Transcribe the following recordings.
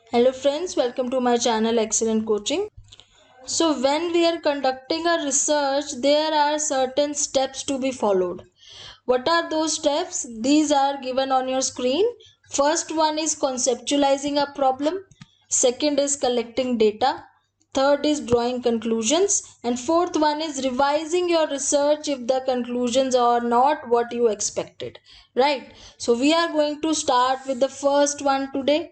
Hello friends, welcome to my channel Excellent Coaching. So when we are conducting a research, there are certain steps to be followed. What are those steps? These are given on your screen. First one is conceptualizing a problem. Second is collecting data. Third is drawing conclusions. And fourth one is revising your research if the conclusions are not what you expected. Right? So we are going to start with the first one today.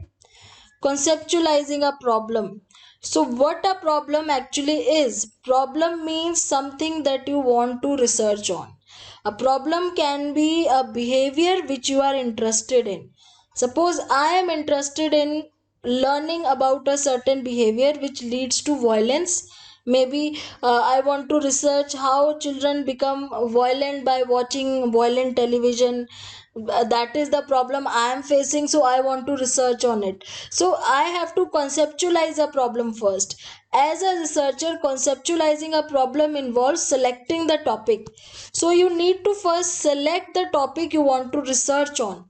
Conceptualizing a problem. So what a problem actually is? Problem means something that you want to research on. A problem can be a behavior which you are interested in. Suppose I am interested in learning about a certain behavior which leads to violence. Maybe I want to research how children become violent by watching violent television. That is the problem I am facing, so I want to research on it. So I have to conceptualize a problem first. As a researcher, conceptualizing a problem involves selecting the topic. So you need to first select the topic you want to research on.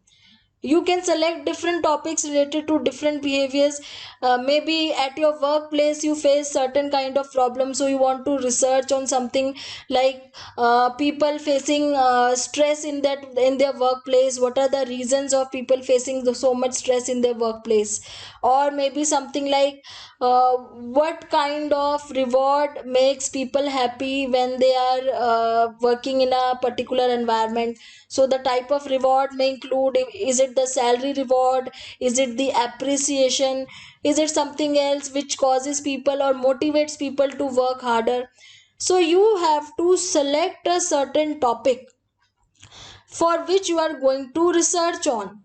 You can select different topics related to different behaviors. Maybe at your workplace you face certain kind of problems, so you want to research on something like people facing stress in their workplace. What are the reasons of people facing so much stress in their workplace? Or maybe something like what kind of reward makes people happy when they are working in a particular environment. So the type of reward may include, is it the salary reward, is it the appreciation, is it something else which causes people or motivates people to work harder. So you have to select a certain topic for which you are going to research on.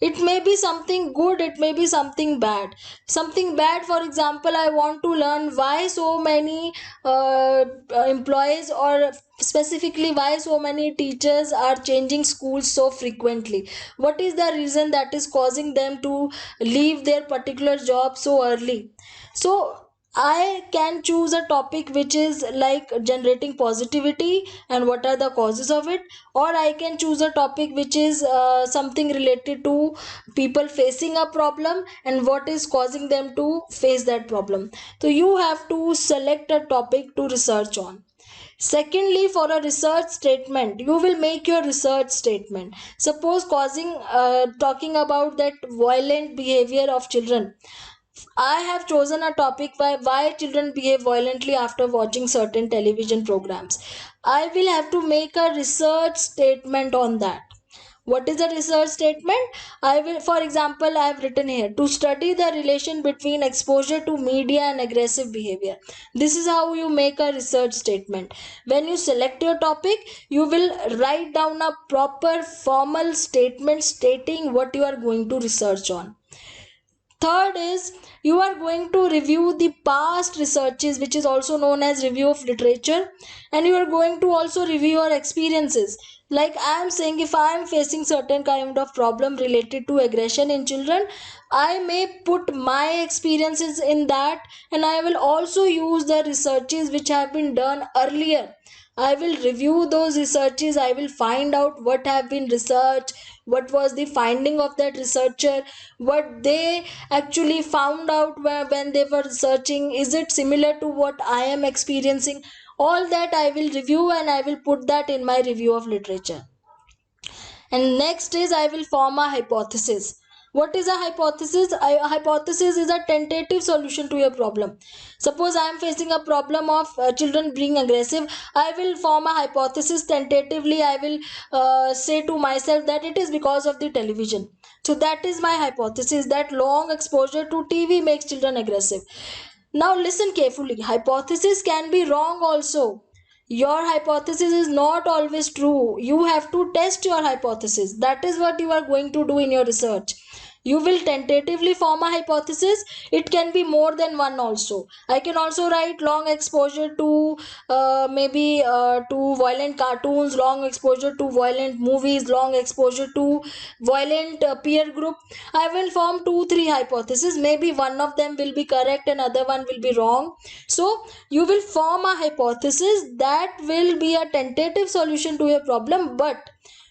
It may be something good, it may be something bad. Something bad, for example, I want to learn why so many employees, or specifically why so many teachers are changing schools so frequently. What is the reason that is causing them to leave their particular job so early? So I can choose a topic which is like generating positivity and what are the causes of it, or I can choose a topic which is something related to people facing a problem and what is causing them to face that problem. So you have to select a topic to research on. Secondly, for a research statement, you will make your research statement. Suppose talking about that violent behavior of children. I have chosen a topic by why children behave violently after watching certain television programs. I will have to make a research statement on that. What is a research statement? I will, for example, I have written here to study the relation between exposure to media and aggressive behavior. This is how you make a research statement. When you select your topic, you will write down a proper formal statement stating what you are going to research on. Third is, you are going to review the past researches, which is also known as review of literature, and you are going to also review your experiences. Like I am saying, if I am facing certain kind of problem related to aggression in children, I may put my experiences in that, and I will also use the researches which have been done earlier. I will review those researches. I will find out what have been researched, what was the finding of that researcher, what they actually found out when they were researching. Is it similar to what I am experiencing? All that I will review and I will put that in my review of literature. And next is, I will form a hypothesis. What is a hypothesis? A hypothesis is a tentative solution to your problem. Suppose I am facing a problem of children being aggressive. I will form a hypothesis tentatively. I will say to myself that it is because of the television. So that is my hypothesis, that long exposure to TV makes children aggressive. Now listen carefully. Hypothesis can be wrong also. Your hypothesis is not always true. You have to test your hypothesis. That is what you are going to do in your research. You will tentatively form a hypothesis. It can be more than one also. I can also write long exposure to maybe to violent cartoons, long exposure to violent movies, long exposure to violent peer group. I will form 2-3 hypotheses. Maybe one of them will be correct and other one will be wrong. So you will form a hypothesis that will be a tentative solution to your problem, but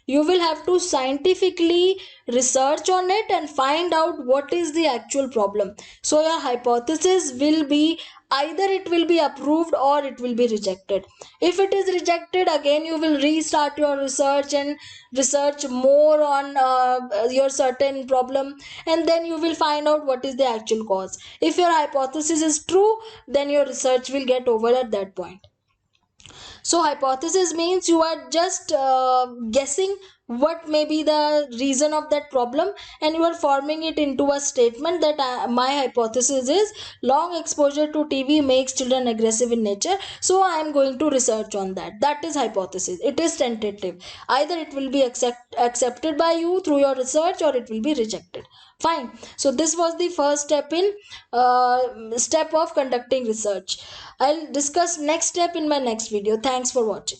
You will have to scientifically research on it and find out what is the actual problem. So your hypothesis will be, either it will be approved or it will be rejected. If it is rejected, again you will restart your research and research more on your certain problem, and then you will find out what is the actual cause. If your hypothesis is true, then your research will get over at that point. So hypothesis means you are just guessing what may be the reason of that problem, and you are forming it into a statement that my hypothesis is long exposure to TV makes children aggressive in nature, so I am going to research on that. That is hypothesis. It is tentative. Either it will be accepted by you through your research, or it will be rejected. Fine. So this was the first step in step of conducting research. I'll discuss next step in my next video. Thanks for watching.